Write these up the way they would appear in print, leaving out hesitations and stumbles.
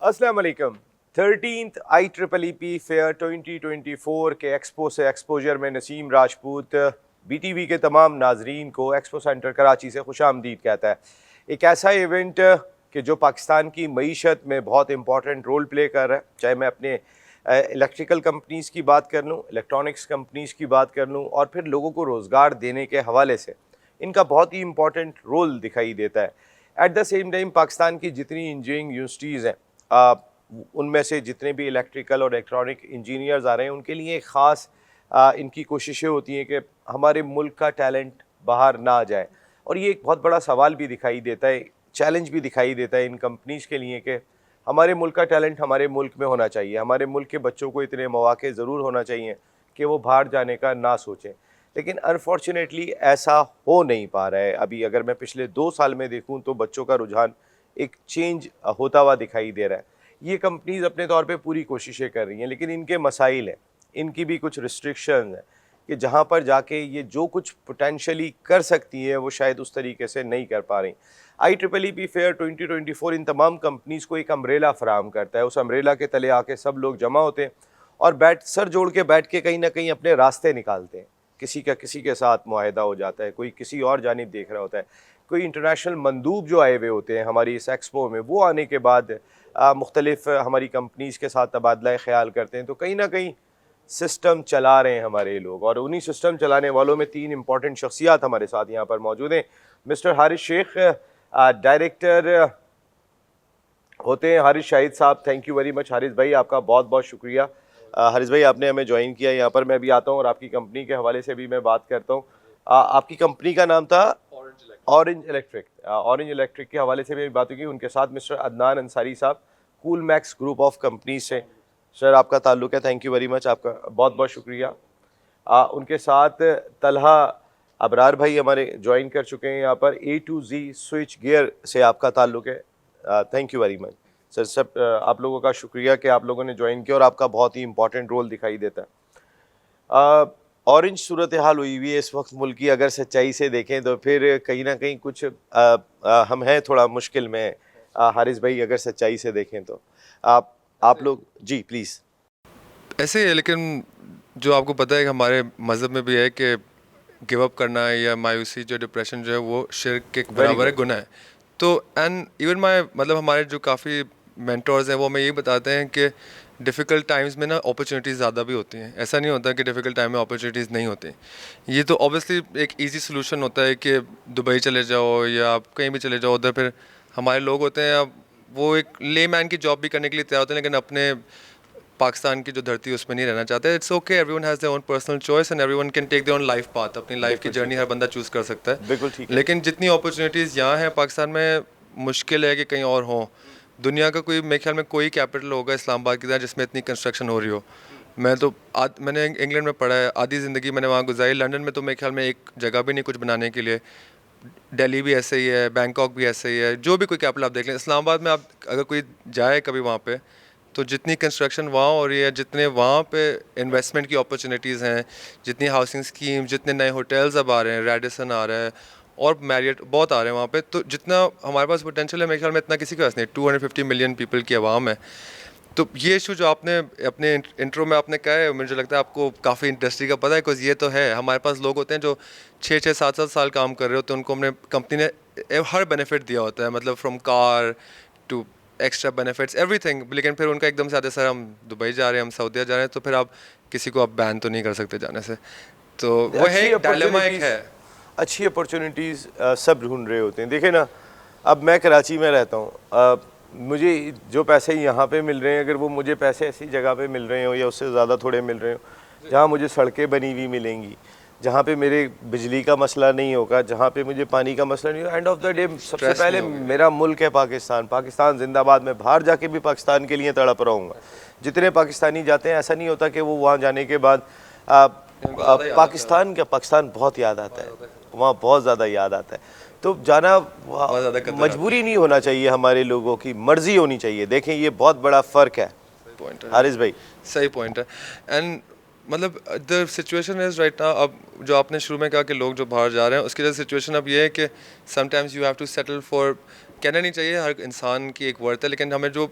अस्सलाम वालेकुम। 13th IEEE fair 2024 के एक्सपो से एक्सपोजर में नसीम राजपूत BTV के तमाम नाजरीन को एक्सपो सेंटर कराची से खुशामदीद कहता है। एक ऐसा इवेंट कि जो पाकिस्तान की मईशत में बहुत इंपॉर्टेंट रोल प्ले कर रहा है, चाहे मैं अपने इलेक्ट्रिकल कंपनीज़ की बात कर लूँ, इलेक्ट्रॉनिक्स कंपनीज़ की बात कर लूँ, और फिर लोगों को रोज़गार देने के हवाले से इनका बहुत ही इंपॉर्टेंट रोल दिखाई देता है। At the same time Pakistan की जितनी इंजीनियरिंग यूनिवर्सिटीज़ हैं, उनमें से जितने भी इलेक्ट्रिकल और इलेक्ट्रॉनिक इंजीनियर्स आ रहे हैं, उनके लिए ख़ास इनकी कोशिशें होती हैं कि हमारे मुल्क का टैलेंट बाहर ना आ जाए। और ये एक बहुत बड़ा सवाल भी दिखाई देता है, चैलेंज भी दिखाई देता है इन कंपनीज़ के लिए कि हमारे मुल्क का टैलेंट हमारे मुल्क में होना चाहिए, हमारे मुल्क के बच्चों को इतने मौके ज़रूर होना चाहिए कि वो बाहर जाने का ना सोचें। लेकिन अनफॉर्चुनेटली ऐसा हो नहीं पा रहा है। अभी अगर मैं पिछले 2 साल में देखूँ तो बच्चों का रुझान एक चेंज होता हुआ दिखाई दे रहा है। ये कंपनीज़ अपने तौर पे पूरी कोशिशें कर रही हैं, लेकिन इनके मसाइल हैं, इनकी भी कुछ रिस्ट्रिक्शंस हैं कि जहाँ पर जाके ये जो कुछ पोटेंशियली कर सकती हैं वो शायद उस तरीके से नहीं कर पा रही। IEEE फेयर 2024 इन तमाम कंपनीज़ को एक अम्ब्रेला फराहम करता है। उस अम्ब्रेला के तले आके सब लोग जमा होते हैं और सर जोड़ के बैठ के कहीं ना कहीं अपने रास्ते निकालते हैं। किसी का किसी के साथ मुआहदा हो जाता है, कोई किसी और जानिब देख रहा होता है, कोई इंटरनेशनल मंदूब जो आए हुए होते हैं हमारी इस एक्सपो में, वो आने के बाद मुख्तलिफ हमारी कंपनीज़ के साथ तबादला ख्याल करते हैं। तो कहीं ना कहीं सिस्टम चला रहे हैं हमारे लोग, और उन्हीं सिस्टम चलाने वालों में 3 इंपॉर्टेंट शख्सियात हमारे साथ यहाँ पर मौजूद हैं। मिस्टर हारिस शेख डायरेक्टर होते हैं, हारिस शाहिद साहब। Thank you very much Haris भाई, आपका बहुत बहुत शुक्रिया। हारिस भाई आपने हमें ज्वाइन किया यहाँ पर। मैं भी आता हूँ और आपकी कंपनी के हवाले से भी मैं बात करता हूँ। आपकी कंपनी का नाम था ऑरेंज इलेक्ट्रिक। ऑरेंज इलेक्ट्रिक के हवाले से भी बात होगी। उनके साथ मिस्टर अदनान अंसारी साहब cool Max group of company से। सर आपका ताल्लुक़ है, थैंक यू वेरी मच, आपका बहुत बहुत शुक्रिया। उनके साथ तलहा अबरार भाई हमारे ज्वाइन कर चुके हैं यहाँ पर। A to Z switch gear से आपका ताल्लुक़ है, thank you very much sir. सब आप लोगों का शुक्रिया कि आप लोगों ने ज्वाइन किया और आपका बहुत ही इंपॉर्टेंट रोल दिखाई देता है। ऑरेंज सूरत हाल हुई हुई है इस वक्त मुल्क की, अगर सच्चाई से देखें तो फिर कहीं ना कहीं कुछ हम हैं थोड़ा मुश्किल में। हारिस भाई अगर सच्चाई से देखें तो आप लोग जी प्लीज़। ऐसे ही है, लेकिन जो आपको पता है कि हमारे मज़हब में भी है कि गिव अप करना या मायूसी जो डिप्रेशन जो है वो शिर्क के बराबर है, गुनाह है। तो एंड इवन मतलब हमारे जो काफ़ी मेंटोर्स हैं वो हमें ये बताते हैं कि डिफ़िकल्ट टाइम्स में ना अपॉर्चुनिटीज़ ज़्यादा भी होती हैं। ऐसा नहीं होता कि डिफ़िकल्ट टाइम में अपॉर्चुनिटीज़ नहीं होती। ये तो ऑब्वियसली एक इजी सोल्यूशन होता है कि दुबई चले जाओ या आप कहीं भी चले जाओ, उधर फिर हमारे लोग होते हैं, अब वो एक लेमैन की जॉब भी करने के लिए तैयार होते हैं, लेकिन अपने पाकिस्तान की जो धरती है उसमें नहीं रहना चाहते। It's okay, everyone has their own personal choice and everyone can take their own life path. अपनी लाइफ की जर्नी हर बंदा चूज़ कर सकता है। बिल्कुल ठीक है। लेकिन जितनी अपॉर्चुनिटीज़ यहाँ हैं पाकिस्तान में, मुश्किल है कि कहीं और हों। दुनिया का कोई, मेरे ख्याल में कोई कैपिटल होगा इस्लामाबाद की तरह जिसमें इतनी कंस्ट्रक्शन हो रही हो। मैं तो मैंने इंग्लैंड में पढ़ा है, आधी ज़िंदगी मैंने वहाँ गुजारी। लंदन में तो मेरे ख्याल में एक जगह भी नहीं कुछ बनाने के लिए। दिल्ली भी ऐसे ही है, बैंकॉक भी ऐसे ही है, जो भी कोई कैपिटल आप देख लें। इस्लामाबाद में आप अगर कोई जाए कभी वहाँ पे, तो जितनी कंस्ट्रक्शन वहाँ हो रही है, जितने वहाँ पे इन्वेस्टमेंट की अपॉर्चुनिटीज़ हैं, जितनी हाउसिंग स्कीम, जितने नए होटल्स अब आ रहे हैं, रेडिसन आ रहा है और मैरियट बहुत आ रहे हैं वहाँ पे, तो जितना हमारे पास पोटेंशियल है मेरे ख्याल में इतना किसी के पास नहीं। 250 मिलियन पीपल की आवाम है। तो ये इशू जो आपने अपने इंट्रो में आपने कहा है, मुझे लगता है आपको काफ़ी इंडस्ट्री का पता है। बिकॉज ये तो है, हमारे पास लोग होते हैं जो 6-6, 7-7 साल काम कर रहे होते हैं, उनको हमने कंपनी ने हर बेनिफिट दिया होता है, मतलब from car to extra benefits everything. लेकिन फिर उनका एकदम से आते, सर हम दुबई जा रहे हैं, हम सऊदीया जा रहे हैं, तो फिर आप किसी को आप बैन तो नहीं कर सकते जाने से। तो वो है, एक डायलेमा एक है। अच्छी अपॉर्चुनिटीज़ सब ढूंढ रहे होते हैं। देखिए ना, अब मैं कराची में रहता हूँ, मुझे जो पैसे यहाँ पे मिल रहे हैं, अगर वो मुझे पैसे ऐसी जगह पे मिल रहे हो या उससे ज़्यादा थोड़े मिल रहे हो जहाँ मुझे सड़कें बनी हुई मिलेंगी, जहाँ पे मेरे बिजली का मसला नहीं होगा, जहाँ पे मुझे पानी का मसला नहीं होगा, एंड ऑफ द डे सबसे पहले मेरा मुल्क है पाकिस्तान। पाकिस्तान जिंदाबाद। मैं बाहर जाके भी पाकिस्तान के लिए तड़प रहूँगा। जितने पाकिस्तानी जाते हैं, ऐसा नहीं होता कि वो वहाँ जाने के बाद पाकिस्तान बहुत याद आता है, वहाँ बहुत ज़्यादा याद आता है। तो जाना मजबूरी नहीं होना चाहिए, हमारे लोगों की मर्जी होनी चाहिए। देखें, ये बहुत बड़ा फ़र्क है। हारिस भाई सही पॉइंट है। एंड मतलब the situation is right now, अब जो आपने शुरू में कहा कि लोग जो बाहर जा रहे हैं, उसकी जो सिचुएशन अब ये है कि sometimes you have to settle for, कहना नहीं चाहिए हर इंसान की एक वर्थ है, लेकिन हमें जो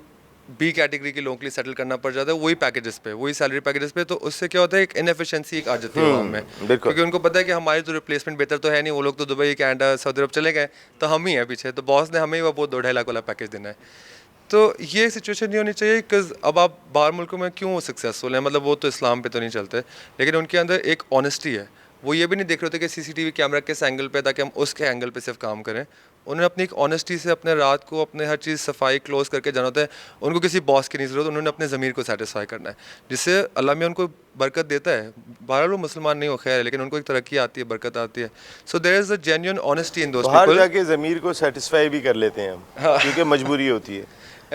बी कैटेगरी के लोगों के लिए सेटल करना पड़ जाता है वही पैकेजेस पे, वही सैलरी पैकेजेस पे। तो उससे क्या होता है, एक इनएफिशिएंसी एक आ जाती है आवाम में, क्योंकि उनको पता है कि हमारी तो रिप्लेसमेंट बेहतर तो है नहीं, वो लोग तो दुबई, कनाडा, सऊदी अरब चले गए, तो हम ही हैं पीछे, तो बॉस ने हमें ही वो 2-2.5 लाख वाला पैकेज देना है। तो ये सिचुएशन नहीं होनी चाहिए, बिकॉज अब आप बाहर मुल्कों में क्यों सक्सेसफुल हैं, मतलब वो तो इस्लाम पे तो नहीं चलते, लेकिन उनके अंदर एक ऑनेस्टी है। वो ये भी नहीं देख रहे होते कि सीसीटीवी कैमरा किस एंगल पे, ताकि हम उसके एंगल पे सिर्फ काम करें। उन्होंने अपनी एक ऑनेस्टी से अपने रात को अपने हर चीज़ सफाई क्लोज करके जाना होता है। उनको किसी बॉस की नहीं ज़रूरत, उन्होंने अपने ज़मीर को सेटिस्फाई करना है, जिससे अल्लाह में उनको बरकत देता है। बाहर लोग मुसलमान नहीं हो खैर है, लेकिन उनको एक तरक्की आती है, बरकत आती है। So there is a genuine honesty in those बाहर पीपल। जाके ज़मीर को सेटिस्फाई भी कर लेते हैं हम, क्योंकि मजबूरी होती है।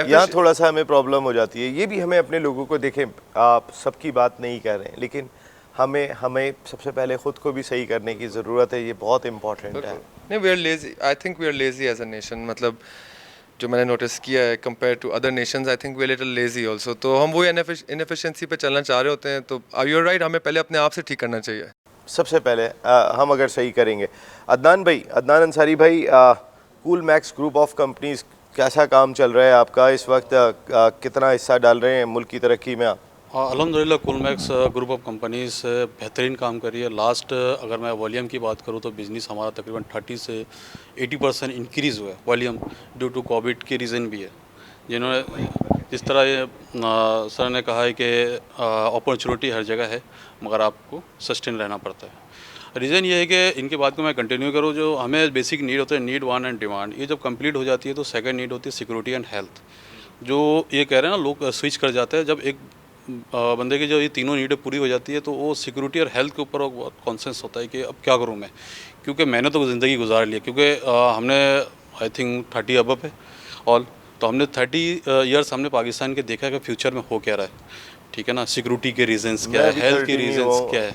यहाँ थोड़ा सा हमें प्रॉब्लम हो जाती है। ये भी हमें अपने लोगों को, देखें आप सबकी बात नहीं कर रहे हैं, लेकिन हमें सबसे पहले ख़ुद को भी सही करने की ज़रूरत है। ये बहुत इम्पोर्टेंट है। नहीं, we are lazy, I think we are lazy as a nation. मतलब जो मैंने नोटिस किया है compare to other nations, I think we are little lazy also. तो हम वही इनएफिशिएंसी पे चलना चाह रहे होते हैं। तो यू आर राइट, हमें पहले अपने आप से ठीक करना चाहिए। सबसे पहले हम अगर सही करेंगे। अदनान अंसारी भाई, Cool Max group of companies, कैसा काम चल रहा है आपका इस वक्त? कितना हिस्सा डाल रहे हैं मुल्क की तरक्की में आप? अल्हम्दुलिल्लाह cool Max group of companies बेहतरीन काम कर रही है। लास्ट अगर मैं वॉल्यूम की बात करूँ तो बिज़नेस हमारा तकरीबन 30 से 80% इंक्रीज़ हुआ है वॉल्यूम, ड्यू टू कोविड के रीज़न भी है। जिन्होंने जिस तरह ये सर ने कहा है कि अपॉर्चुनिटी हर जगह है, मगर आपको सस्टेन रहना पड़ता है। रीज़न ये है कि इनके बात को मैं कंटिन्यू करूँ, जो हमें बेसिक नीड होते हैं, नीड वन एंड डिमांड, ये जब कंप्लीट हो जाती है तो सेकंड नीड होती है सिक्योरिटी एंड हेल्थ। जो ये कह रहे हैं ना, लोग स्विच कर जाते हैं, जब एक बंदे की जो ये तीनों नीडें पूरी हो जाती है तो वो सिक्योरिटी और हेल्थ के ऊपर वो बहुत कॉन्सेंस होता है कि अब क्या करूँ मैं, क्योंकि मैंने तो ज़िंदगी गुजार ली है, क्योंकि हमने आई थिंक 30 अबव है ऑल, तो हमने 30 ईयर्स हमने पाकिस्तान के देखा कि फ्यूचर में हो क्या रहा है। ठीक है ना, सिक्योरिटी के रीजंस क्या है, हेल्थ के रीजंस क्या है।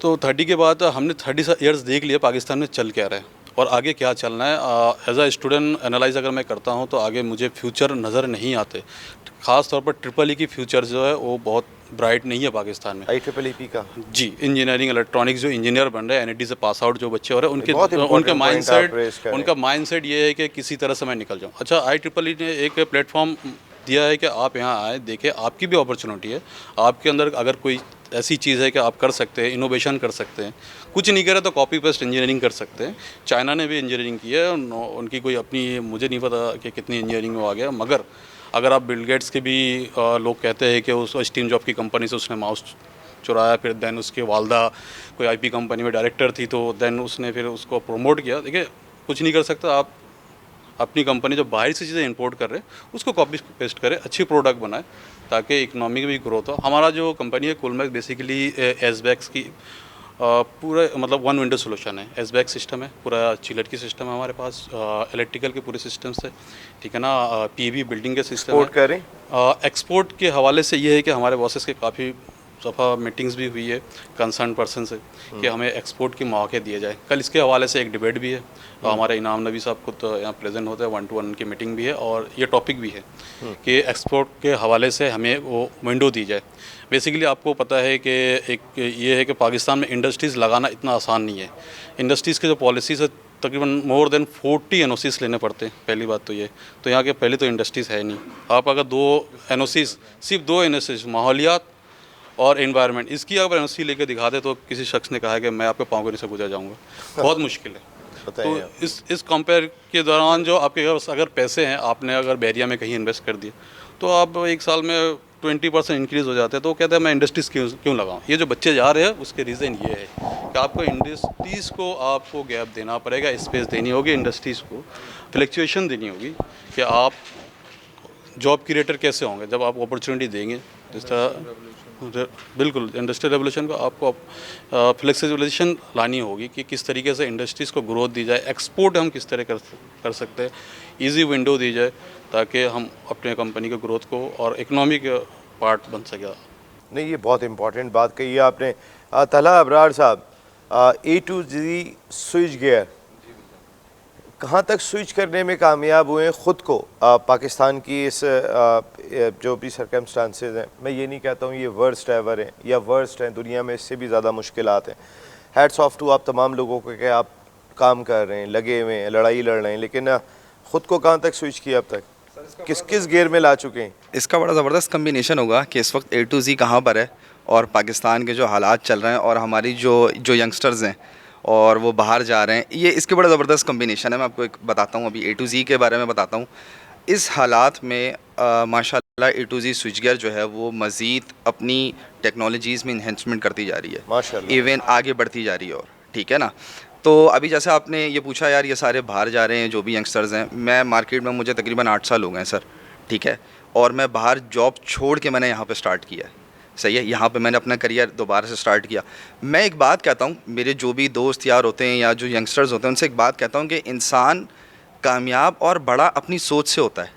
तो 30 के बाद हमने 30 ईयर्स देख लिया पाकिस्तान में चल क्या रहा है और आगे क्या चलना है। एज अ स्टूडेंट एनालाइज अगर मैं करता हूँ तो आगे मुझे फ्यूचर नज़र नहीं आते। ख़ास तौर पर ट्रिपल ई की फ्यूचर जो है वो बहुत ब्राइट नहीं है पाकिस्तान में। IEEE का जी, इंजीनियरिंग इलेक्ट्रॉनिक्स जो इंजीनियर बन रहे हैं, NIT से पास आउट जो बच्चे हो रहे हैं, उनका माइंडसेट ये है कि किसी तरह से मैं निकल जाऊँ। अच्छा, IEEE ने एक प्लेटफॉर्म दिया है कि आप यहाँ आए, देखें, आपकी भी अपॉर्चुनिटी है। आपके अंदर अगर कोई ऐसी चीज़ है कि आप कर सकते हैं, इनोवेशन कर सकते हैं, कुछ नहीं करे तो कॉपी पेस्ट इंजीनियरिंग कर सकते हैं। चाइना ने भी इंजीनियरिंग की है, उनकी कोई अपनी, मुझे नहीं पता कि कितनी इंजीनियरिंग में आ गया, मगर अगर आप बिल गेट्स के भी लोग कहते हैं कि उस स्टीव जॉब की कंपनी से उसने माउस चुराया, फिर देन उसके वालदा कोई IP कंपनी में डायरेक्टर थी, तो देन उसने फिर उसको प्रमोट किया। देखिए, कुछ नहीं कर सकता। आप अपनी कंपनी जो बाहर से चीज़ें इंपोर्ट कर रहे हैं उसको कॉपी पेस्ट करें, अच्छी प्रोडक्ट बनाए, ताकि इकनॉमी की भी ग्रोथ हो। हमारा जो कंपनी है कूल मैक्स बेसिकली एसबैक्स की पूरा मतलब वन विंडो सोल्यूशन है। एसबैक सिस्टम है, पूरा चिलर की सिस्टम है हमारे पास, इलेक्ट्रिकल के पूरे सिस्टम्स है, ठीक है ना, PV बिल्डिंग के सिस्टम एक्सपोर्ट करें। एक्सपोर्ट के हवाले से ये है कि हमारे बॉसेस के काफ़ी दफ़ा मीटिंग्स भी हुई है कंसर्न पर्सन से कि हमें एक्सपोर्ट के मौके दिए जाए। कल इसके हवाले से एक डिबेट भी है, हमारे इनाम नबी साहब खुद यहाँ प्रेजेंट होते हैं, 1-to-1 की मीटिंग भी है, और ये टॉपिक भी है कि एक्सपोर्ट के हवाले से हमें वो विंडो दी जाए। बेसिकली आपको पता है कि एक ये है कि पाकिस्तान में इंडस्ट्रीज़ लगाना इतना आसान नहीं है। इंडस्ट्रीज़ के जो पॉलिसीज़ है, तकरीबन मोर देन 40 NOCs लेने पड़ते हैं। पहली बात तो ये, तो यहाँ के पहले तो इंडस्ट्रीज़ है नहीं। आप अगर 2 NOCs, सिर्फ 2 NOCs, माहौलियात और एनवायरनमेंट, इसकी अगर NOC लेके दिखा दे तो किसी शख्स ने कहा है कि मैं आपके पाँव के नीचे गुजर जाऊँगा, बहुत मुश्किल है। तो इस कंपेयर के दौरान जो आपके पास अगर पैसे हैं, आपने अगर बैरिया में कहीं इन्वेस्ट कर दिए, तो आप एक साल में 20% इंक्रीज़ हो जाते हैं। तो कहते हैं मैं इंडस्ट्रीज़ क्यों लगाऊं। ये जो बच्चे जा रहे हैं उसके रीज़न ये है कि आपको इंडस्ट्रीज़ को आपको गैप देना पड़ेगा, स्पेस देनी होगी, इंडस्ट्रीज़ को फ्लक्चुएशन देनी होगी कि आप जॉब क्रिएटर कैसे होंगे जब आप अपॉर्चुनिटी देंगे। जिस तरह बिल्कुल इंडस्ट्रियल रेवोल्यूशन को आपको फ्लेक्सिबिलाइजेशन लानी होगी कि किस तरीके से इंडस्ट्रीज़ को ग्रोथ दी जाए, एक्सपोर्ट हम किस तरह कर सकते हैं, इजी विंडो दी जाए ताकि हम अपने कंपनी के ग्रोथ को और इकोनॉमिक पार्ट बन सके। नहीं, ये बहुत इंपॉर्टेंट बात कही है आपने। तलहा अबरार साहब, A to Z switch gear, कहाँ तक स्विच करने में कामयाब हुए ख़ुद को पाकिस्तान की इस जो भी सर्कमस्टांसेस हैं? मैं ये नहीं कहता हूँ ये वर्स्ट एवर हैं या वर्स्ट हैं, दुनिया में इससे भी ज़्यादा मुश्किलात हैं। हैट्स ऑफ टू आप तमाम लोगों को कि आप काम कर रहे हैं, लगे हुए हैं, लड़ाई लड़ रहे हैं, लेकिन खुद को कहाँ तक स्विच किया अब तक, किस किस गियर में ला चुके हैं? इसका बड़ा ज़बरदस्त कम्बिनेशन होगा कि इस वक्त A to Z कहाँ पर है और पाकिस्तान के जो हालात चल रहे हैं और हमारी जो यंगस्टर्स हैं और वो बाहर जा रहे हैं, ये इसके बड़ा ज़बरदस्त कम्बिनेशन है। मैं आपको एक बताता हूँ, अभी A to Z के बारे में बताता हूँ। इस हालात में माशाल्लाह A to Z switch gear जो है वो मज़ीद अपनी टेक्नोलॉजीज़ में इन्हेंसमेंट करती जा रही है, माशाल्लाह। इवन आगे बढ़ती जा रही है। और ठीक है ना, तो अभी जैसे आपने ये पूछा यार, ये सारे बाहर जा रहे हैं जो भी यंगस्टर्स हैं, मैं मार्केट में मुझे तकरीबन 8 साल हो गए हैं सर, ठीक है, और मैं बाहर जॉब छोड़ के मैंने यहाँ पे स्टार्ट किया है, सही है, यहाँ पे मैंने अपना करियर दोबारा से स्टार्ट किया। मैं एक बात कहता हूँ, मेरे जो भी दोस्त यार होते हैं या जो यंगस्टर्स होते हैं उनसे एक बात कहता हूँ कि इंसान कामयाब और बड़ा अपनी सोच से होता है,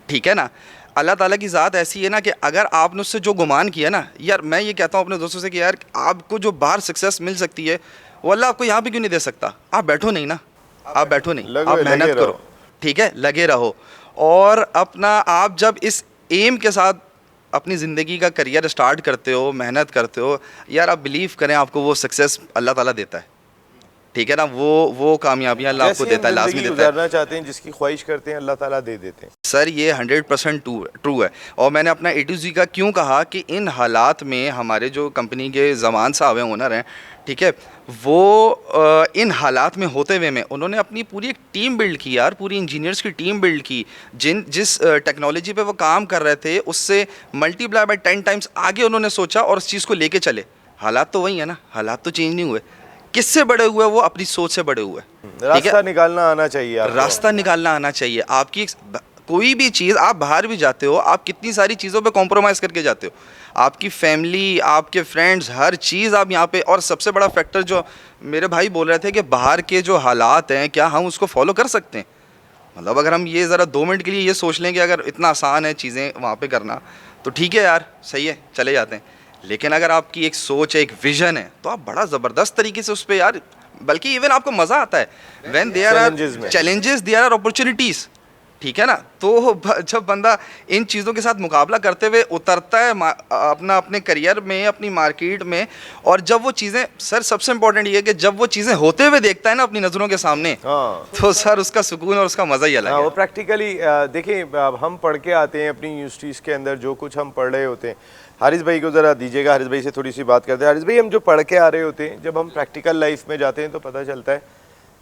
ठीक है ना। अल्लाह ताला की ज़ात ऐसी है ना कि अगर आपने उससे जो गुमान किया ना, यार मैं ये कहता हूँ अपने दोस्तों से कि यार आपको जो बाहर सक्सेस मिल सकती है वो अल्लाह आपको यहाँ पे क्यों नहीं दे सकता। आप बैठो नहीं ना, आप बैठो नहीं, आप मेहनत करो, ठीक है, लगे रहो। और अपना आप जब इस एम के साथ अपनी ज़िंदगी का करियर स्टार्ट करते हो, मेहनत करते हो, यार आप बिलीव करें आपको वो सक्सेस अल्लाह ताला देता है, ठीक है ना। वो कामयाबियाँ अल्लाह आपको देता है, लाजमी देता है। गुजारना चाहते हैं, जिसकी ख्वाहिश करते हैं, अल्लाह ताला दे देते हैं। सर ये 100% ट्रू है। और मैंने अपना A to Z का क्यों कहा कि इन हालात में हमारे जो कंपनी के जमान साहब हैं, ओनर हैं, ठीक है, वो इन हालात में होते हुए में उन्होंने अपनी पूरी एक टीम बिल्ड की यार, पूरी इंजीनियर्स की टीम बिल्ड की, जिस टेक्नोलॉजी पे वो काम कर रहे थे उससे मल्टीप्लाई बाय 10 टाइम्स आगे उन्होंने सोचा और उस चीज़ को लेके चले। हालात तो वही है ना, हालात तो चेंज नहीं हुए। किससे बड़े हुए? वो अपनी सोच से बड़े हुए। रास्ता निकालना आना चाहिए आपको। रास्ता निकालना आना चाहिए। आपकी कोई भी चीज़, आप बाहर भी जाते हो, आप कितनी सारी चीज़ों पे कॉम्प्रोमाइज़ करके जाते हो, आपकी फैमिली, आपके फ्रेंड्स, हर चीज़ आप यहाँ पे। और सबसे बड़ा फैक्टर जो मेरे भाई बोल रहे थे कि बाहर के जो हालात हैं, क्या हम उसको फॉलो कर सकते हैं? मतलब अगर हम ये ज़रा 2 मिनट के लिए ये सोच लें कि अगर इतना आसान है चीज़ें वहाँ पे करना, तो ठीक है यार, सही है, चले जाते हैं। लेकिन अगर आपकी एक सोच है, एक विजन है, तो आप बड़ा ज़बरदस्त तरीके से उस पर यार, बल्कि इवन आपको मज़ा आता है when there are challenges, there are opportunities, ठीक है ना। तो जब बंदा इन चीज़ों के साथ मुकाबला करते हुए उतरता है अपने करियर में, अपनी मार्केट में, और जब वो चीज़ें, सर सबसे इम्पोर्टेंट ये है कि जब वो चीज़ें होते हुए देखता है ना अपनी नज़रों के सामने, तो सर उसका सुकून और उसका मज़ा ही अलग है। वो प्रैक्टिकली देखिए, हम पढ़ के आते हैं अपनी यूनिवर्सिटीज़ के अंदर, जो कुछ हम पढ़ रहे होते हैं। हारिस भाई को ज़रा दीजिएगा, हारिस भाई से थोड़ी सी बात करते हैं। हारिस भाई, हम जो पढ़ के आ रहे होते हैं, जब हम प्रैक्टिकल लाइफ में जाते हैं तो पता चलता है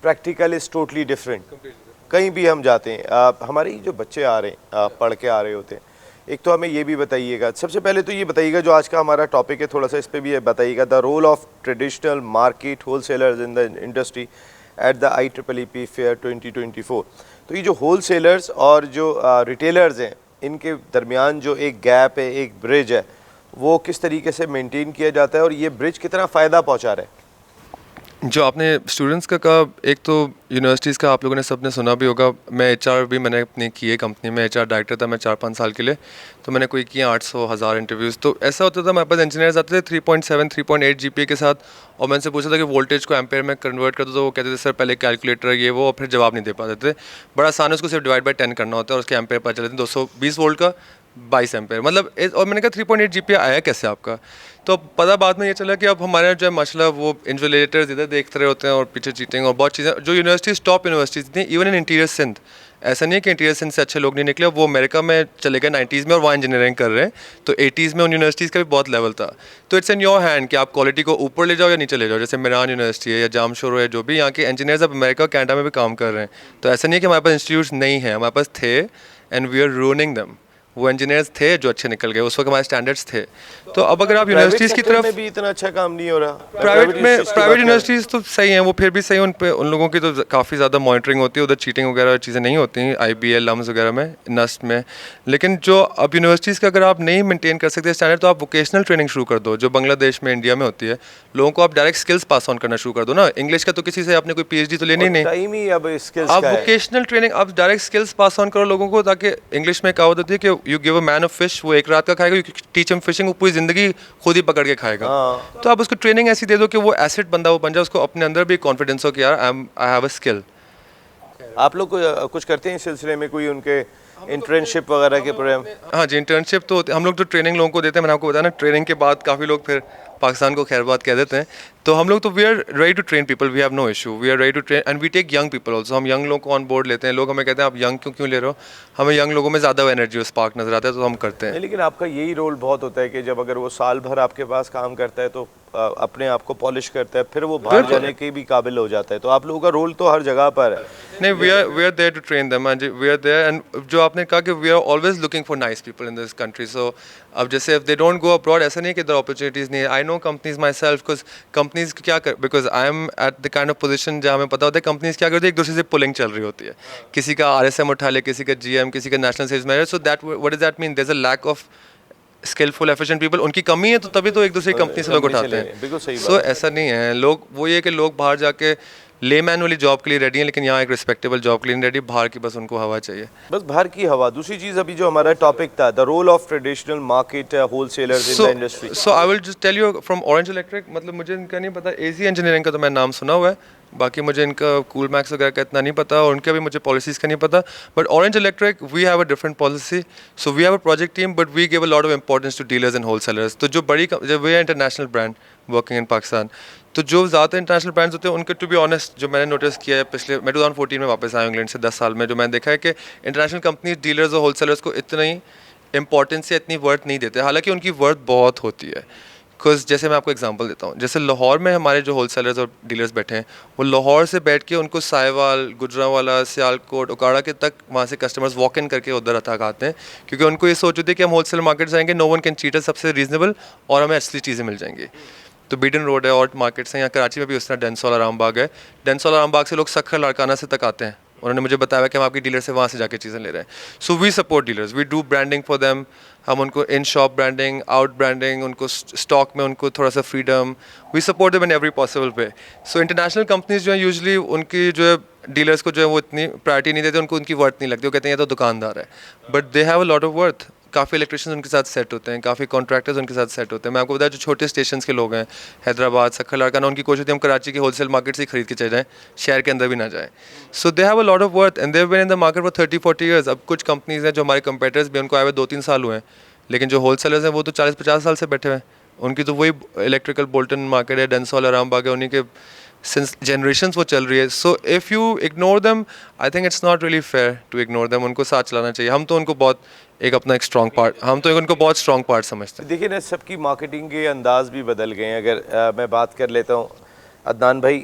प्रैक्टिकल इज़ टोटली डिफरेंट। कहीं भी हम जाते हैं, हमारे जो बच्चे आ रहे हैं, पढ़ के आ रहे होते हैं, एक तो हमें ये भी बताइएगा, सबसे पहले तो ये बताइएगा, जो आज का हमारा टॉपिक है, थोड़ा सा इस पर भी बताइएगा, the role of traditional market wholesalers in the industry at the IEEE fair 2024। तो ये जो होलसेलर्स और जो रिटेलर्स हैं, इनके दरमियान जो एक गैप है, एक ब्रिज है, वो किस तरीके से मेंटेन किया जाता है और ये ब्रिज कितना फ़ायदा पहुंचा रहा है? जो आपने स्टूडेंट्स का कहा, एक तो यूनिवर्सिटीज़ का आप लोगों ने सबने सुना भी होगा। मैं HR भी मैंने अपनी की है कंपनी में, HR डायरेक्टर था मैं 4-5 साल के लिए। तो मैंने कोई किया 800,000 इंटरव्यूज़। तो ऐसा होता था, मेरे पास इंजीनियर्स आते थे 3.7 3.8 GPA के साथ, और मैं उनसे पूछा था कि वोल्टेज को एम्पेयर में कन्वर्ट कर दो, तो वो कहते थे सर पहले कैलकुलेटर ये वो, और फिर जवाब नहीं दे पाते थे। बड़ा आसान है, उसको सिर्फ डिवाइड बाई 10 करना होता है और उसके एम्पेयर पता चले थे 220 वोल्ट का 22 एम्पेयर, मतलब। और मैंने कहा 3.8 GPA आया कैसे आपका? तो पता बाद में ये चला कि अब हमारे जो है माशाल्लाह वो इन्विजिलेटर्स इधर देखते रहे होते हैं और पीछे चीटिंग और बहुत चीज़ें, जो यूनिवर्सिटीज़ टॉप यूनिवर्सिटीज़ थी, इवन इन इंटीरियर सिंध, ऐसा नहीं है कि इंटीरियर सिंध से अच्छे लोग नहीं निकले, वो अमेरिका में चले गए 90s में और वहाँ इंजीनियरिंग कर रहे हैं। तो 80s में उन यूनिवर्सिटीज़ का भी बहुत लेवल था। तो इट्स इन योर हैंड कि आप क्वालिटी को ऊपर ले जाओ या नीचे ले जाओ। जैसे मिरान यूनिवर्सिटी है या जामशोर है, जो भी यहाँ के इंजीनियर्स अब अमेरिका कनाडा में भी काम कर रहे हैं। तो ऐसा नहीं है कि हमारे पास इंस्टीट्यूट्स नहीं हैं, हमारे पास थे, and we are running them. वो इंजीनियर्स थे जो अच्छे निकल गए, उस वक्त हमारे स्टैंडर्ड्स थे। तो अब अगर आप यूनिवर्सिटीज़ की तरफ, भी इतना अच्छा काम नहीं हो रहा। प्राइवेट यूनिवर्सिटीज़ तो सही हैं, वो फिर भी सही है, उन पे उन लोगों की तो काफ़ी ज़्यादा मॉनिटरिंग होती है, उधर चीटिंग वगैरह चीज़ें नहीं होती हैं, IBL लम्स वगैरह में, नस्ट में। लेकिन जो अब यूनिवर्सिटीज़ का अगर आप नहीं मेंटेन कर सकते स्टैंडर्ड, तो आप वोकेशनल ट्रेनिंग शुरू कर दो, जो बांग्लादेश में, इंडिया में होती है। लोगों को आप डायरेक्ट स्किल्स पास ऑन करना शुरू कर दो ना। इंग्लिश का तो किसी से आपने कोई PhD तो लेनी नहीं, टाइम ही अब स्किल्स आप का है। वोकेशनल ट्रेनिंग, आप डायरेक्ट स्किल्स पास ऑन करो लोगों को, ताकि इंग्लिश में कहावत होती है कि you give a man a fish, वो एक रात का खाएगा, टीच हिम फिशिंग, वो पूरी ज़िंदगी खुद ही पकड़ के खाएगा। तो आप उसको ट्रेनिंग ऐसी दे दो कि वो एसेट बंदा वो बन जाए, उसको अपने अंदर भी कॉन्फिडेंस हो कि यार आई हैव अ स्किल। आप लोग कुछ करते हैं इस सिलसिले में, कोई उनके इंटर्नशिप वगैरह के प्रोग्राम? हाँ जी, इंटर्नशिप तो हम लोग जो ट्रेनिंग लोगों को देते हैं, मैंने आपको बताया ना, ट्रेनिंग के बाद काफ़ी लोग फिर पाकिस्तान को खैरबाद कह देते हैं। तो हम लोग तो we are ready to train people, we have no issue, we are ready to train and we take young people also. हम यंग लोगों को ऑन बोर्ड लेते हैं। लोग हमें कहते हैं आप यंग क्यों ले रहे हो, हमें यंग लोगों में ज़्यादा एनर्जी और स्पार्क नजर आता है, तो हम करते हैं। नहीं, लेकिन आपका यही रोल बहुत होता है कि जब अगर वो साल भर आपके पास काम करता है तो अपने आप को पॉलिश करता है, फिर वो बाहर जाने के भी काबिल हो जाता है। तो आप लोगों का रोल तो हर जगह पर है। नहीं, we are there to train them, we are there. And जो आपने कहा कि we are always looking for nice people in this country. So अब जैसे if they don't go abroad, ऐसा नहीं है कि इधर अपॉर्चुनिटीज़ नहीं है। I know companies myself, because companies क्या कर, because I am at the kind of position जहाँ हमें पता होता है कंपनीज क्या करती है, एक दूसरे से पुलिंग चल रही होती है। किसी का RSM उठा ले, किसी का GM, किसी का national sales manager. So that what does that mean, there is a lack of skillful efficient people. उनकी कमी है तो तभी तो एक दूसरी कंपनी से लोग उठाते हैं। बिल्कुल सही बात सो ऐसा नहीं है। लोग वो ये कि लोग बाहर जाके लेमैन वाली जॉब के लिए रेडी हैं, लेकिन यहाँ एक रिस्पेक्टेबल जॉब के लिए रेडी। बाहर की बस उनको हवा चाहिए, बस बाहर की हवा। दूसरी चीज़ अभी जो हमारा टॉपिक था, the role of traditional market wholesalers in the industry. So I will just tell you from Orange Electric. मतलब मुझे इनका नहीं पता, AC इंजीनियरिंग का तो मैं नाम सुना हुआ है, बाकी मुझे इनका कूल मैक्स वगैरह का इतना नहीं पता, और उनके भी मुझे पॉलिसीज़ का नहीं पता। But orange electric we have a different policy. So we have a project team, but we give a lot of importance to dealers and wholesalers. तो जो बड़ी जब वे international brand working in Pakistan, तो जो ज़्यादा इंटरनेशनल ब्रांड्स होते हैं उनके, टू बी ऑनेस्ट, जो मैंने नोटिस किया है पिछले, मैं 2014 में वापस आया इंग्लैंड से 10 साल में, जो मैंने देखा है कि इंटरनेशनल कंपनीज डीलर्स और होलसेलर्स को इतनी इंपॉर्टेंस या इतनी वर्थ नहीं देते, हालांकि उनकी वर्थ बहुत होती है। बिकॉज जैसे मैं आपको एग्जांपल देता हूँ, जैसे लाहौर में हमारे जो होलसेलर्स और डीलर्स बैठे हैं, वो लाहौर से बैठ के उनको साहिवाल, गुजरांवाला, सियालकोट, उकाड़ा के तक वहाँ से कस्टमर्स वॉक इन करके उधर तक आते हैं, क्योंकि उनको ये सोच होती है कि हम होलसेल मार्केट जाएंगे, नो वन कैन चीट अस, सबसे रीजनेबल और हमें असली चीज़ें मिल जाएंगी। तो बीडन रोड है और मार्केट्स हैं, यहाँ कराची में भी उस तरह डेंसोल आरामबाग है। डेंसोल आरामबाग से लोग सखर लाड़काना से तक आते हैं। उन्होंने मुझे बताया कि हम आपकी डीलर से वहाँ से जाके चीज़ें ले रहे हैं। So we support dealers, we do branding for them. हम उनको in shop branding, out branding, उनको स्टॉक में उनको थोड़ा सा freedom, we support them in every possible way. So international companies जो हैं यूजुअली उनकी जो है डीलर्स को जो है वो इतनी प्रायोरिटी नहीं देते, उनको उनकी वर्थ नहीं लगती, वो कहते हैं ये तो दुकानदार है, but they have a lot of worth. काफ़ी इलेक्ट्रिशियंस उनके साथ सेट होते हैं, काफ़ी कॉन्ट्रैक्टर्स उनके साथ सेट होते हैं। मैं आपको बताया जो छोटे स्टेशन के लोग हैं, हैदराबाद, सखर लाड़काना, उनकी कोशिश होती है हम कराची की होलसेल मार्केट से ही खरीद के चले जाएँ, शहर के अंदर भी ना जाएँ। So they have a lot of worth and they have been in the market for 30-40 years. अब कुछ कंपनीज हैं जो हमारे कंपेटर्स भी, उनको आए हुए 2-3 साल हुए हैं, लेकिन जो होलसेलर्स हैं वो तो 40-50 साल से बैठे हुए हैं। उनकी तो वही इलेक्ट्रिकल बोल्टन मार्केट है, डेंसोल आरामबाग है, उन्हीं के सिंस जनरेशंस वो चल रही है। So if you ignore them, I think it's not really fair to ignore them. उनको साथ चलाना चाहिए। हम तो उनको बहुत अपना एक स्ट्रॉन्ग पार्ट, हम तो उनको बहुत स्ट्रॉन्ग पार्ट समझते हैं। देखिए ना, सबकी मार्केटिंग के अंदाज भी बदल गए हैं। अगर मैं बात कर लेता हूँ अदनान भाई,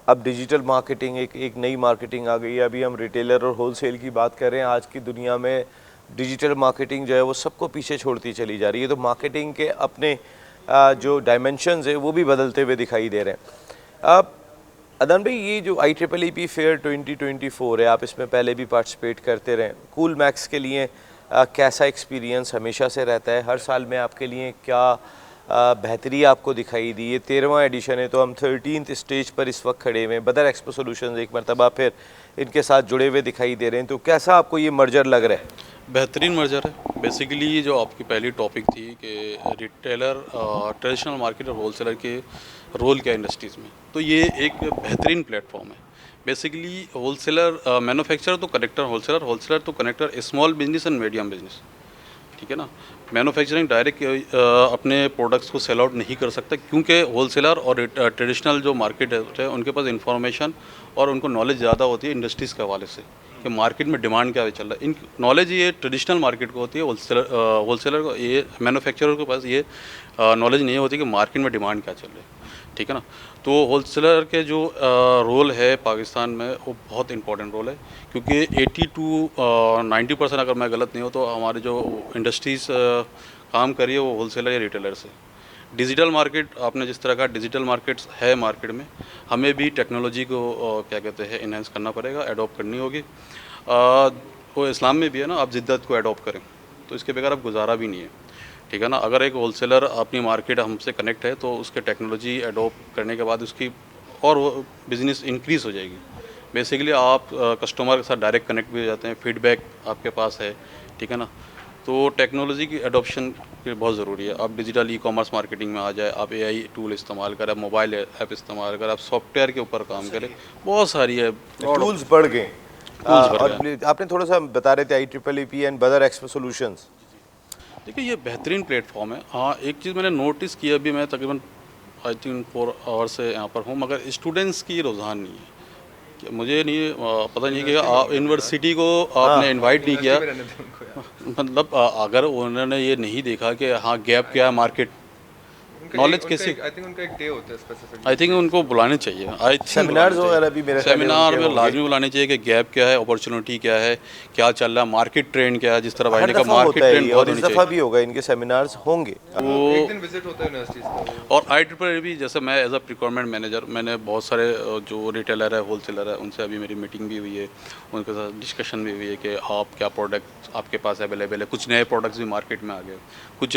अब डिजिटल मार्केटिंग एक नई मार्केटिंग आ गई है। अभी हम रिटेलर और होलसेल की बात कर रहे हैं। आज की दुनिया में डिजिटल मार्केटिंग जो है वो सबको पीछे छोड़ती चली जा रही है। तो मार्केटिंग के अपने जो डायमेंशंस है वो भी बदलते हुए दिखाई दे रहे हैं। अब अदनान भाई, ये जो IEEE फेयर 2024 है, आप इसमें पहले भी पार्टिसिपेट करते रहे। कूल मैक्स के लिए कैसा एक्सपीरियंस हमेशा से रहता है? हर साल में आपके लिए क्या बेहतरी आपको दिखाई दी? ये 13वां एडिशन है, तो हम 13th स्टेज पर इस वक्त खड़े हुए हैं। बदर एक्सपो सॉल्यूशंस एक मरतबा फिर इनके साथ जुड़े हुए दिखाई दे रहे हैं। तो कैसा आपको ये मर्जर लग रहा है? बेहतरीन मर्जर है। बेसिकली जो आपकी पहली टॉपिक थी कि रिटेलर, ट्रेडिशनल मार्केट और होलसेलर के रोल क्या इंडस्ट्रीज़ में, तो ये एक बेहतरीन प्लेटफॉर्म है। बेसिकली होलसेलर, मैन्युफैक्चरर तो कनेक्टर, होलसेलर, होलसेलर तो connector, small business and medium business, ठीक है ना। मैन्युफैक्चरिंग डायरेक्ट अपने प्रोडक्ट्स को सेल आउट नहीं कर सकता, क्योंकि होलसेलर और ट्रेडिशनल जो मार्केट है उनके पास इंफॉर्मेशन और उनको नॉलेज ज़्यादा होती है इंडस्ट्रीज़ के हवाले से कि मार्केट में डिमांड क्या चल रहा है। इन नॉलेज ये ट्रेडिशनल मार्केट को होती है, होलसेलर को, ये मैन्युफैक्चरर के पास ये नॉलेज नहीं होती कि मार्केट में डिमांड क्या चल रही है, ठीक है ना। तो होलसेलर के जो रोल है पाकिस्तान में वो बहुत इंपॉर्टेंट रोल है, क्योंकि 80-90% अगर मैं गलत नहीं हूँ तो हमारे जो इंडस्ट्रीज़ काम कर रही है वो होलसेलर या रिटेलर से। डिजिटल मार्केट, आपने जिस तरह का डिजिटल मार्केट्स है मार्केट में, हमें भी टेक्नोलॉजी को क्या कहते हैं इन्हेंस करना पड़ेगा, अडॉप्ट करनी होगी। वो इस्लाम में भी है ना, आप जिद्दत को अडॉप्ट करें तो इसके बगैर अब गुजारा भी नहीं है, ठीक है ना। अगर एक होलसेलर अपनी मार्केट हमसे कनेक्ट है तो उसके टेक्नोलॉजी अडॉप्ट करने के बाद उसकी और वो बिज़नेस इंक्रीज़ हो जाएगी। बेसिकली आप कस्टमर के साथ डायरेक्ट कनेक्ट भी हो जाते हैं, फीडबैक आपके पास है, ठीक है ना। तो टेक्नोलॉजी की अडॉप्शन बहुत ज़रूरी है। आप डिजिटल ई-कॉमर्स मार्केटिंग में आ जाए, आप AI टूल इस्तेमाल करें, आप मोबाइल ऐप इस्तेमाल करें, आप सॉफ्टवेयर के ऊपर काम करें, बहुत सारी है, टूल्स बढ़ गए। और आपने थोड़ा सा बता रहे थे IEEE एंड बदर एक्सपो सॉल्यूशंस। देखिए ये बेहतरीन प्लेटफॉर्म है। हाँ, एक चीज़ मैंने नोटिस किया, अभी मैं तकरीबन आई थिंक 4 आवर्स से यहाँ पर हूँ, मगर स्टूडेंट्स की रुझान नहीं है। कि मुझे नहीं पता नहीं कि यूनिवर्सिटी को आपने इनवाइट नहीं किया। मतलब अगर उन्होंने ये नहीं देखा कि हाँ गैप क्या है मार्केट नॉलेज कैसे, आई थिंक उनका एक डे होता है स्पेसिफिक। आई थिंक उनको बुलाने चाहिए। आई थिंक सेमिनार्स वगैरह भी मेरे ख्याल में सेमिनार उनके में होंगे। लाजमी बुलाने चाहिए कि गैप क्या है, अपॉर्चुनिटी क्या है, क्या चल रहा है, मार्केट ट्रेंड क्या है। जिस तरह भाई हर ने कहा दफा मार्केट होता है ट्रेंड ये, बहुत और इस होनी दफा चाहिए। भी होगा, इनके सेमिनार्स होंगे। एक दिन विजिट होता है यूनिवर्सिटीज का। और IEEE भी, जैसे मैं एज अ प्रिक्वायरमेंट मैनेजर, मैंने बहुत सारे जो रिटेलर है, होलसेलर है, उनसे अभी मेरी मीटिंग भी हुई है, उनके साथ डिस्कशन भी हुई है कि आप क्या प्रोडक्ट आपके पास अवेलेबल है। कुछ नए प्रोडक्ट्स भी मार्केट में आ गए, कुछ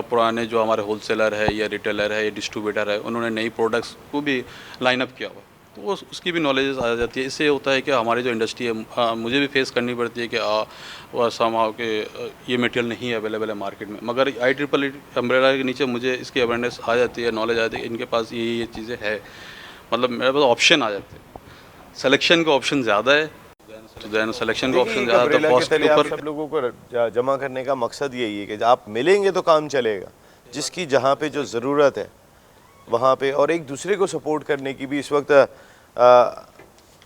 पुराने जो हमारे होलसेलर है या रिटेलर है या डिस्ट्रीब्यूटर है, उन्होंने नई प्रोडक्ट्स को भी लाइन अप किया हुआ है, तो वो उसकी भी नॉलेज आ जाती है। इससे होता है कि हमारी जो इंडस्ट्री है, मुझे भी फेस करनी पड़ती है कि समाव के ये मटेरियल नहीं अवेलेबल है मार्केट में, मगर IEEE अम्ब्रेला के नीचे मुझे इसकी अवेयरनेस आ जाती है, नॉलेज आ जाती है, इनके पास ये चीज़ें है, मतलब मेरे पास ऑप्शन आ जाते हैं, सिलेक्शन का ऑप्शन ज़्यादा है, सिलेक्शन का ऑप्शन देखिए, ज़्यादा, umbrella तो के कॉस्ट के तले आप ऊपर। सब लोगों को जमा करने का मकसद यही है कि आप मिलेंगे तो काम चलेगा, जिसकी जहाँ पे जो ज़रूरत है वहाँ पे, और एक दूसरे को सपोर्ट करने की भी इस वक्त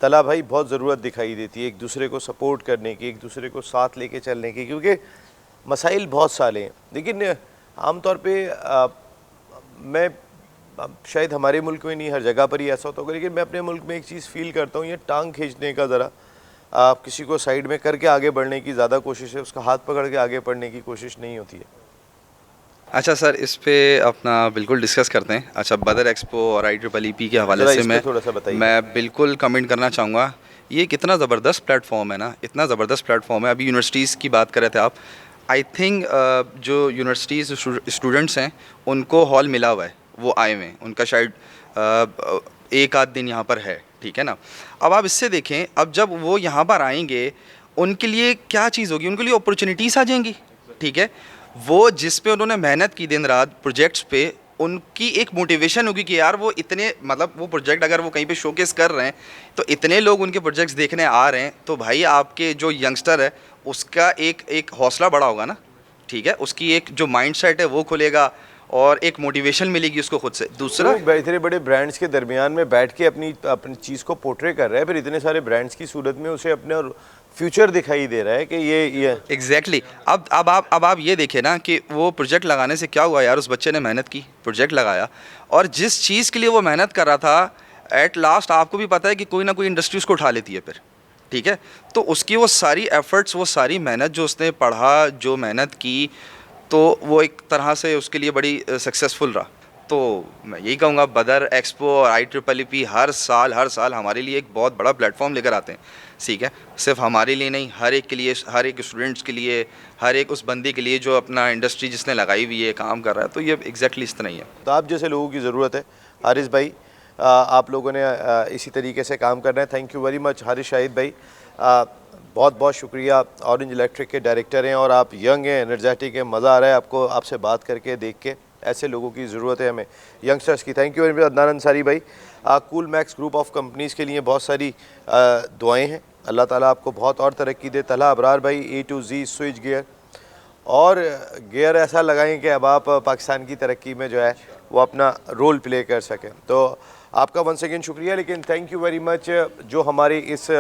तला भाई बहुत ज़रूरत दिखाई देती है, एक दूसरे को सपोर्ट करने की, एक दूसरे को साथ लेके चलने की, क्योंकि मसाइल बहुत सारे हैं। लेकिन आमतौर पे मैं शायद हमारे मुल्क में नहीं, हर जगह पर ही ऐसा होता होगा, लेकिन मैं अपने मुल्क में एक चीज़ फील करता हूँ, ये टांग खींचने का ज़रा आप किसी को साइड में करके आगे बढ़ने की ज़्यादा कोशिश है, उसका हाथ पकड़ के आगे बढ़ने की कोशिश नहीं होती है। अच्छा सर, इस पे अपना बिल्कुल डिस्कस करते हैं। अच्छा, बदर एक्सपो और IEEE के हवाले ज़रा से इस पे मैं थोड़ा सा बताइए। मैं बिल्कुल कमेंट करना चाहूँगा। ये कितना ज़बरदस्त प्लेटफॉर्म है ना, इतना ज़बरदस्त प्लेटफॉर्म है। अभी यूनिवर्सिटीज़ की बात कर रहे थे आप, आई थिंक जो यूनिवर्सिटीज़ स्टूडेंट्स हैं उनको हॉल मिला हुआ है, वो आए हुए हैं, उनका शायद एक आध दिन यहाँ पर है, ठीक है ना। अब आप इससे देखें, अब जब वो यहाँ पर आएंगे उनके लिए क्या चीज़ होगी, उनके लिए अपॉर्चुनिटीज़ आ जाएंगी, ठीक है। वो जिस पे उन्होंने मेहनत की दिन रात प्रोजेक्ट्स पे, उनकी एक मोटिवेशन होगी कि यार वो इतने, मतलब वो प्रोजेक्ट अगर वो कहीं पे शोकेस कर रहे हैं तो इतने लोग उनके प्रोजेक्ट्स देखने आ रहे हैं, तो भाई आपके जो यंगस्टर है उसका एक हौसला बड़ा होगा ना, ठीक है, उसकी एक जो माइंडसेट है वो खुलेगा और एक मोटिवेशन मिलेगी उसको खुद से। दूसरा, तो इतने बड़े ब्रांड्स के दरमियान में बैठ के अपनी चीज़ को पोर्ट्रे कर रहा है, फिर इतने सारे ब्रांड्स की सूरत में उसे अपने फ्यूचर दिखाई दे रहा है कि ये एग्जैक्टली अब आप ये देखें ना कि वो प्रोजेक्ट लगाने से क्या हुआ यार, उस बच्चे ने मेहनत की, प्रोजेक्ट लगाया, और जिस चीज़ के लिए वो मेहनत कर रहा था, एट लास्ट आपको भी पता है कि कोई ना कोई इंडस्ट्री उसको उठा लेती है फिर, ठीक है। तो उसकी वो सारी एफर्ट्स, वो सारी मेहनत जो उसने पढ़ा, जो मेहनत की, तो वो एक तरह से उसके लिए बड़ी सक्सेसफुल रहा। तो मैं यही कहूँगा, बदर एक्सपो और IEEE हर साल हमारे लिए एक बहुत बड़ा प्लेटफॉर्म लेकर आते हैं, ठीक है। सिर्फ हमारे लिए नहीं, हर एक के लिए, हर एक स्टूडेंट्स के लिए, हर एक उस बंदे के लिए जो अपना इंडस्ट्री जिसने लगाई हुई है, काम कर रहा है, तो ये एग्जैक्टली इस तरह ही है। तो आप जैसे लोगों की ज़रूरत है। हारिस भाई, आप लोगों ने इसी तरीके से काम करना है। Thank you very much Haris Shahid भाई, बहुत बहुत शुक्रिया। ऑरेंज इलेक्ट्रिक के डायरेक्टर हैं और आप यंग हैं, एनर्जेटिक हैं, मज़ा आ रहा है आपको आपसे बात करके, देख के। ऐसे लोगों की ज़रूरत है हमें, यंगस्टर्स की। Thank you very much Adnan Ansari भाई। Cool Max group of companies के लिए बहुत सारी दुआएँ हैं, अल्लाह ताला आपको बहुत और तरक्की दे। तलहा अबरार भाई, A to Z switch gear, और गियर ऐसा लगाएं कि अब आप पाकिस्तान की तरक्की में जो है वो अपना रोल प्ले कर सकें। तो आपका वन सेकेंड शुक्रिया। लेकिन थैंक यू वेरी मच जो हमारी इस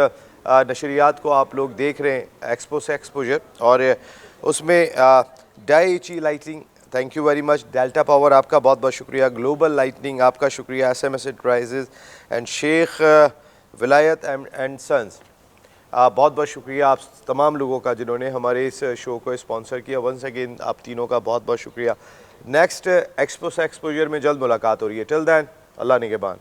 नशरियात को आप लोग देख रहे हैं, एक्सपो से एक्सपोजर, और उसमें Daiichi lighting, thank you very much. Delta Power आपका बहुत बहुत शुक्रिया। ग्लोबल लाइटनिंग आपका शुक्रिया। SMS एंटरप्राइजेज़ एंड शेख विलायत एंड सन्स, बहुत बहुत शुक्रिया आप तमाम लोगों का जिन्होंने हमारे इस शो को स्पॉन्सर किया। वंस अगेन आप तीनों का बहुत बहुत शुक्रिया। नेक्स्ट एक्सपो से एक्सपोजर में जल्द मुलाकात हो रही है। टिल देन, अल्लाह निगहबान।